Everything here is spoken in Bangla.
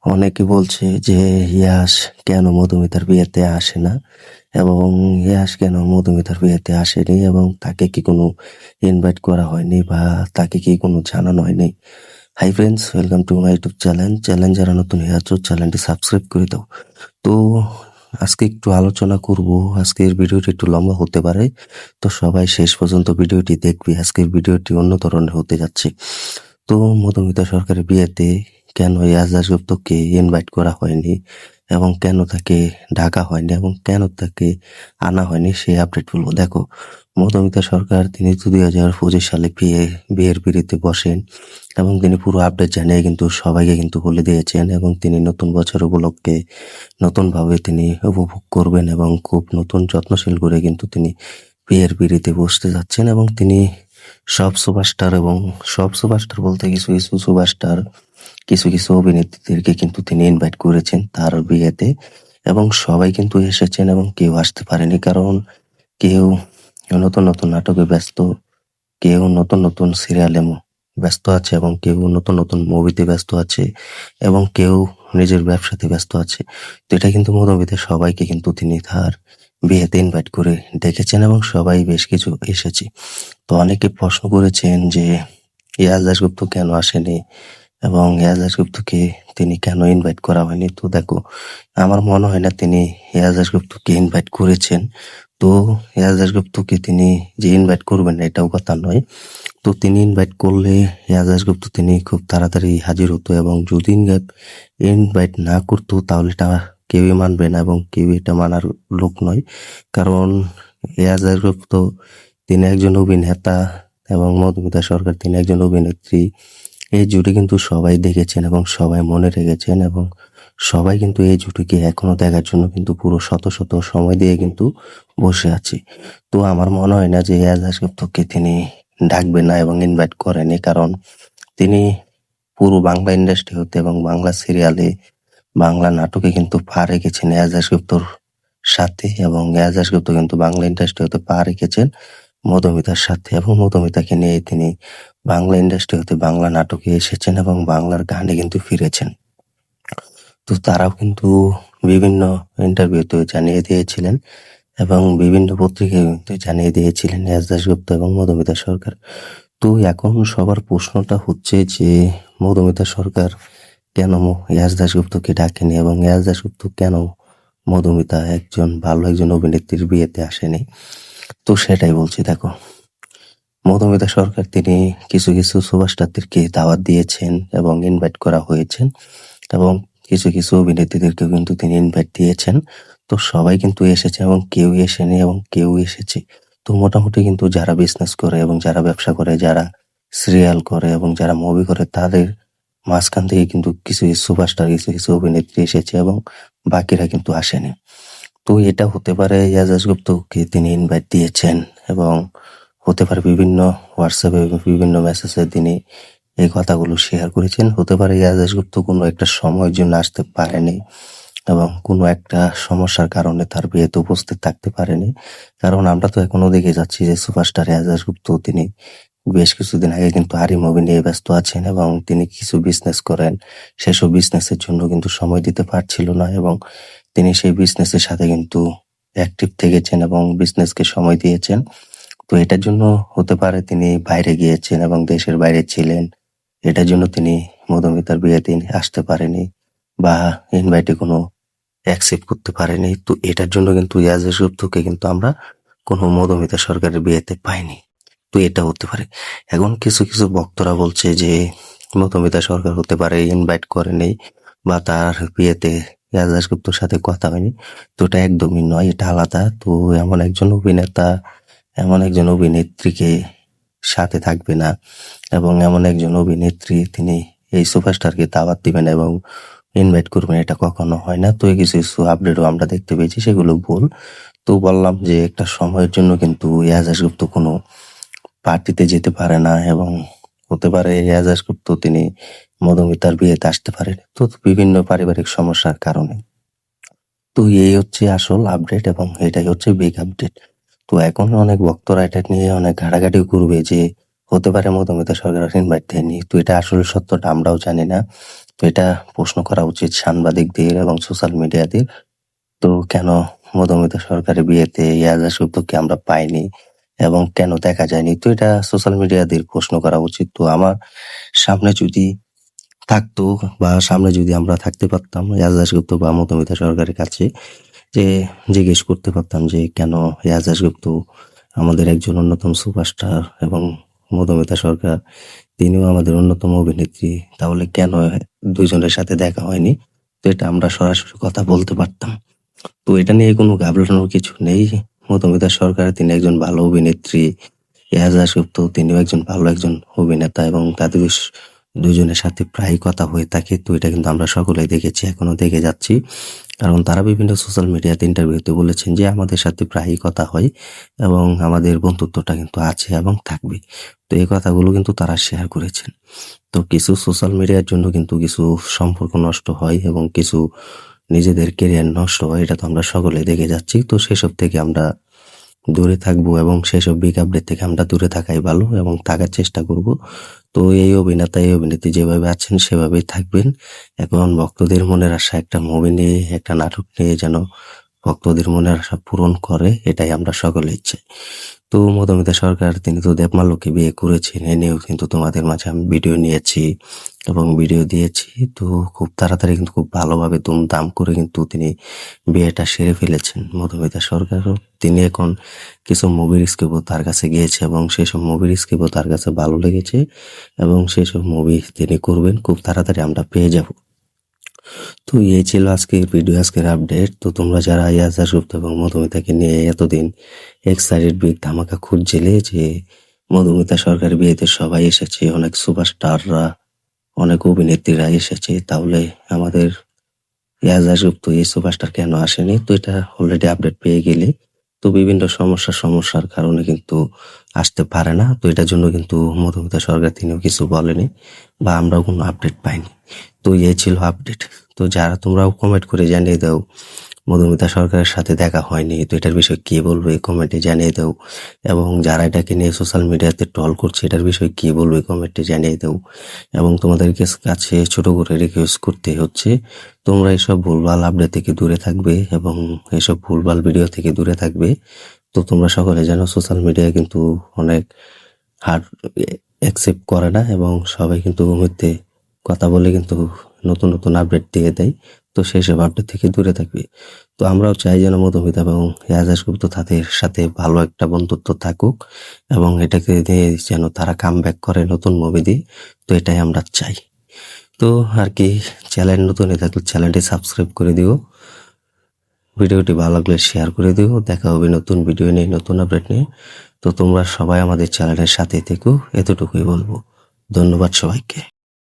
অনেকে বলছে যে ইয়াশ কেন মধুমিতার বিয়েতে আসে না এবং ইয়াশ কেন মধুমিতার বিয়েতে আসেনি এবং তাকে কি কোনো ইনভাইট করা হয়নি বা তাকে কি কোনো জানানো হয়নি। Hi friends, welcome to my YouTube channel যারা নতুন হয়ে আছো চ্যানেলটি সাবস্ক্রাইব করে দাও। তো আজকে একটু আলোচনা করব। আজকের ভিডিওটি একটু লম্বা হতে পারে, তো সবাই শেষ পর্যন্ত ভিডিওটি দেখবে। আজকের ভিডিওটি অন্য ধরনের হতে যাচ্ছে। তো মধুমিতা সরকারের বিয়েতে কেন এজাজ গুপ্তকে ইনভাইট করা হয়নি এবং কেন তাকে ডাকা হয়নি এবং কেন তাকে আনা হয়নি সেই আপডেট বলবো। দেখো, মধুমিতা সরকার তিনি 2025 সালে বিয়ের পিঁড়িতে বসেন এবং তিনি পুরো আপডেট জানিয়ে কিন্তু সবাইকে কিন্তু বলে দিয়েছেন এবং তিনি নতুন বছর উপলক্ষে নতুনভাবে তিনি উপভোগ করবেন এবং খুব নতুন যত্নশীল করে কিন্তু তিনি বিয়ের পিঁড়িতে বসতে যাচ্ছেন এবং তিনি সব সুপারস্টার বলতে কিছু কিছু সুপারস্টার, কিছু কিছু অভিনেত্রীদেরকে কিন্তু তিনি ইনভাইট করেছেন তার বিয়েতে এবং সবাই কিন্তু এসেছেন এবং কেউ আসতে পারেনি, কারণ কেউ নতুন নতুন নাটকে ব্যস্ত, কেউ নতুন নতুন সিরিয়ালে ব্যস্ত আছে এবং কেউ নতুন নতুন মুভিতে ব্যস্ত আছে এবং কেউ নিজের ব্যবসাতে ব্যস্ত আছে। তো এটা কিন্তু মধুমিতা সবাইকে কিন্তু তিনি তার বিয়েতে ইনভাইট করে ডেকেছেন এবং সবাই বেশ কিছু এসেছে। তো অনেকে প্রশ্ন করেছেন যে ইয়াশ দাশগুপ্ত কেন আসেনি এবং ইয়াশ দাশগুপ্তকে তিনি কেন ইনভাইট করা হয়নি। তো দেখো, আমার মনে হয় না তিনি ইয়াশ দাশগুপ্তকে ইনভাইট করেছেন। তো ইয়াশ দাশগুপ্তকে তিনি যে ইনভাইট করবেন না এটাও কথা নয়। তো তিনি ইনভাইট করলে ইয়াশ দাশগুপ্ত তিনি খুব তাড়াতাড়ি হাজির হতো এবং যদি ইনভাইট না করতো তাহলে এটা কেউই মানবে না এবং কেউ এটা মানার লোক নয়, কারণ ইয়াশ দাশগুপ্ত তিনি একজন অভিনেতা এবং মধুমিতা সরকার তিনি একজন অভিনেত্রী। এই জুটি কিন্তু সবাই দেখেছেন এবং সবাই মনে রেখেছেন এবং সবাই কিন্তু এই জুটিকে এখনো দেখার জন্য কিন্তু পুরো শত শত সময় দিয়ে কিন্তু বসে আছে। তো আমার মনে হয় না যে ইয়াশ দাশগুপ্তকে তিনি ডাকবে না এবং ইনভাইট করেনি, কারণ তিনি পুরো বাংলা ইন্ডাস্ট্রি হতে এবং বাংলা সিরিয়ালে, বাংলা নাটকে কিন্তু পা রেখেছেন ইয়াশ দাশগুপ্তর সাথে এবং ইয়াশ দাশগুপ্ত কিন্তু বাংলা ইন্ডাস্ট্রি হতে পা রেখেছেন মধুমিতার সাথে এবং মধুমিতাকে নিয়ে তিনি বাংলা ইন্ডাস্ট্রি হতে বাংলা নাটকে এসেছেন এবং বাংলার গানে কিন্তু ফিরেছেন। তো তারাও কিন্তু বিভিন্ন ইন্টারভিউতে জানিয়ে দিয়েছিলেন এবং বিভিন্ন পত্রিকায় কিন্তু জানিয়ে দিয়েছিলেন ইয়াশ দাশগুপ্ত এবং মধুমিতা সরকার। তো এখন সবার প্রশ্নটা হচ্ছে যে মধুমিতা সরকার কেন ইয়াশ দাশগুপ্তকে ডাকেনি এবং ইয়াশ দাশগুপ্ত কেন মধুমিতা ভালো একজন অভিনেত্রীর বিয়েতে আসেনি। তো সেটাই বলছি। দেখো, মধুমিতা সরকার তিনি কিছু কিছু সুপারস্টারদেরকে দাওয়াত দিয়েছেন এবং ইনভাইট করা হয়েছেন এবং কিছু কিছু অভিনেত্রীদেরকেও কিন্তু তিনি ইনভাইট দিয়েছেন। তো সবাই কিন্তু এসেছে এবং কেউ এসেনি এবং কেউ এসেছে। তো মোটামুটি কিন্তু যারা বিজনেস করে এবং যারা ব্যবসা করে, যারা সিরিয়াল করে এবং যারা মুভি করে, তাদের মাঝখান থেকে কিন্তু কিছু কিছু সুপারস্টার, কিছু কিছু অভিনেত্রী এসেছে এবং বাকিরা কিন্তু আসেনি। তো এটা হতে পারে ইয়াশ দাশগুপ্তকে তিনি ইনভাইট দিয়েছেন এবং হতে পারে বিভিন্ন হোয়াটসঅ্যাপে বিভিন্ন মেসেজে তিনি এই কথাগুলো শেয়ার করেছেন। হতে পারে ইয়াশ দাশগুপ্ত কোনো একটা সময়ের জন্য আসতে পারেনি এবং কোনো একটা সমস্যার কারণে তার বিয়েতে উপস্থিত থাকতে পারেনি, কারণ আমরা তো এখনো দেখে যাচ্ছি যে সুপারস্টার ইয়াশ দাশগুপ্ত তিনি বেশ কিছুদিন আগে কিন্তু আরি মুভি নিয়ে ব্যস্ত আছেন এবং তিনি কিছু বিজনেস করেন, সেসব বিজনেসের জন্য কিন্তু সময় দিতে পারছিল না এবং তিনি সেই বিজনেসের সাথে কিন্তু অ্যাক্টিভ থেকেছেন এবং বিজনেসকে সময় দিয়েছেন। তো এটার জন্য হতে পারে তিনি বাইরে গিয়েছেন এবং দেশের বাইরে ছিলেন, এটার জন্য তিনি মধুমিতার বিয়েতে আসতে পারেনি বা ইনভাইটে কোনো অ্যাকসেপ্ট করতে পারেনি। তো এটার জন্য কিন্তু ইয়াশ দাশগুপ্তকে কিন্তু আমরা কোনো মধুমিতা সরকারের বিয়েতে পাইনি। তো এটা হতে পারে। এখন কিছু কিছু বক্তারা বলছে যে মধুমিতা সরকার হতে পারে ইনভাইট করেনি বা তার বিয়েতে ইয়াশ দাশগুপ্তর সাথে কথা হয়নি। তো এটা একদমই নয়, এটা আলাদা। তো এমন একজন অভিনেতা, এমন একজন অভিনেত্রীকে সাথে থাকবে না এবং এমন একজন অভিনেত্রী তিনি এই সুপারস্টারকে দাওয়াত দিবেন এবং ইনভাইট করবেন, এটা কখনো হয় না। তো এই কিছু কিছু আপডেটও আমরা দেখতে পেয়েছি, সেগুলো ভুল। তো বললাম যে একটা সময়ের জন্য কিন্তু ইয়াশ দাশগুপ্ত কোনো পার্টিতে যেতে পারে না এবং হতে পারে ইয়াশ দাশগুপ্ত তিনি মধুমিতার বিয়েতে আসতে পারেন তো বিভিন্ন পারিবারিক সমস্যার কারণে। তো এই হচ্ছে আসল আপডেট এবং এটাই হচ্ছে বিগ আপডেট। তো এখন অনেক ভক্তরা এটা নিয়ে অনেক ঘাটাঘাটি করবে যে হতে পারে মধুমিতা সরকার ইনভাইট দেয়নি। তো এটা আসলে সত্যটা আমরাও জানি না। তো এটা প্রশ্ন করা উচিত সাংবাদিকদের এবং সোশ্যাল মিডিয়াদের। তো কেন মধুমিতা সরকারের বিয়েতে ইয়াজ গুপ্তকে আমরা পাইনি এবং কেন দেখা যায়নি, তো এটা সোশ্যাল মিডিয়াদের প্রশ্ন করা উচিত। তো আমার সামনে যদি থাকতো বা সামনে যদি আমরা থাকতে পারতাম ইয়াজ গুপ্ত বা মধুমিতা সরকারের কাছে, যে জিজ্ঞেস করতে পারতাম যে কেন ইয়াজ গুপ্ত আমাদের একজন অন্যতম সুপারস্টার এবং মধুমিতা সরকার তিনিও আমাদের অন্যতম অভিনেত্রী, তাহলে কেন দুইজনের সাথে দেখা হয়নি, তো এটা আমরা সরাসরি কথা বলতে পারতাম। তো এটা নিয়ে কোনো ঘাবড়ানোর কিছু নেই। মধুমিতা সরকার তিনি একজন ভালো অভিনেত্রী, এজাজ গুপ্ত তিনিও একজন অভিনেতা এবং তাদের দুজনের সাথে প্রায় কথা হয়ে থাকে। তো এটা কিন্তু আমরা সকলেই দেখেছি, এখনো দেখে যাচ্ছি, কারণ তারা বিভিন্ন সোশ্যাল মিডিয়াতে ইন্টারভিউতে বলেছেন যে আমাদের সাথে প্রায়ই কথা হয় এবং আমাদের বন্ধুত্বটা কিন্তু আছে এবং থাকবে। তো এই কথাগুলো কিন্তু তারা শেয়ার করেছেন। তো কিছু সোশ্যাল মিডিয়ার জন্য কিন্তু কিছু সম্পর্ক নষ্ট হয় এবং কিছু নিজেদের কেরিয়ার নষ্ট হয়, এটা তো আমরা সকলে দেখে যাচ্ছি। তো সেসব থেকে আমরা দূরে থাকবো এবং সেসব বিগ আপডেট থেকে আমরা দূরে থাকাই ভালো এবং থাকার চেষ্টা করব। তো এই অভিনেত্রী যেভাবে আছেন সেভাবেই থাকবেন। এখন ভক্তদের মনের আশা একটা মুভি নিয়ে, একটা নাটক নিয়ে যেন ভক্তদের মনের আশা পূরণ করে, এটাই আমরা সকলেই চাই। তো মধুমিতা সরকার তিনি তো দেবমাল্যকে বিয়ে করেছেন, এ নিয়েও কিন্তু তোমাদের মাঝে আমি ভিডিও নিয়েছি এবং ভিডিও দিয়েছি। তো খুব তাড়াতাড়ি কিন্তু খুব ভালোভাবে দুমদাম করে কিন্তু তিনি বিয়েটা সেরে ফেলেছেন মধুমিতা সরকারও। তিনি এখন কিছু মুভির স্ক্রিপ্টও তার কাছে গিয়েছে এবং সেসব মুভির স্ক্রিপ্টও তার কাছে ভালো লেগেছে এবং সেসব মুভি তিনি করবেন, খুব তাড়াতাড়ি আমরা পেয়ে যাব। তো এই ছিল আজকের ভিডিও, আজকের আপডেট। তো তোমরা যারা ইয়াজ গুপ্ত এবং মধুমিতাকে নিয়ে এতদিন এক্সাইটেড বিগ ধামাকা খুঁজছিলে যে মধুমিতা সরকারের বিয়েতে সবাই এসেছে, অনেক সুপারস্টাররা, অনেক অভিনেত্রীরা এসেছে, তাহলে আমাদের ইয়াজ গুপ্ত এই সুপারস্টার কেন আসেনি, তো এটা অলরেডি আপডেট পেয়ে গেলে তো বিভিন্ন সমস্যার কারণে কিন্তু আসতে পারে না। তো এটার জন্য কিন্তু মধুমিতা সরকার তিনিও কিছু বলেনি বা আমরাও কোনো আপডেট পাইনি। তো এই ছিল আপডেট। তো যারা তোমরাও কমেন্ট করে জানিয়ে দাও মধুমিতা সরকারের সাথে দেখা হয়নি, তো এটার বিষয়ে কি বলবে কমেন্টে জানিয়ে দাও। এবং যারা এটাকে নিয়ে সোশ্যাল মিডিয়াতে ট্রল করছে এটার বিষয়ে কি বলবে কমেন্টে জানিয়ে দাও। এবং তোমাদের কাছে ছোট করে রিকোয়েস্ট করতে হচ্ছে তোমরা এসব ভুলভাল আপডেট থেকে দূরে থাকবে এবং এসব ভুলভাল ভিডিও থেকে দূরে থাকবে। তো তোমরা সকলে জানো সোশ্যাল মিডিয়া কিন্তু অনেক হার্ড অ্যাকসেপ্ট করে না এবং সবাই কিন্তু মুহূর্তে কথা বলে কিন্তু নতুন নতুন আপডেট দিয়ে দেয়। তো সেসব আপডেট থেকে দূরে থাকবে। তো আমরাও চাই যেন মধুমিতা এবং ইয়াজ গুপ্ত তাদের সাথে ভালো একটা বন্ধুত্ব থাকুক এবং এটাকে দিয়ে যেন তারা কাম ব্যাক করে নতুন মুভি দিয়ে। তো এটাই আমরা চাই। তো আর কি, চ্যানেল নতুন হয়ে থাকলে চ্যানেলটি সাবস্ক্রাইব করে দিও, ভিডিওটি ভালো লাগলে শেয়ার করে দিও। দেখা হবে নতুন ভিডিও নিয়ে, নতুন আপডেট নিয়ে। তো তোমরা সবাই আমাদের চ্যানেলের সাথে থেকো, এতটুকুই বলবো। ধন্যবাদ সবাইকে।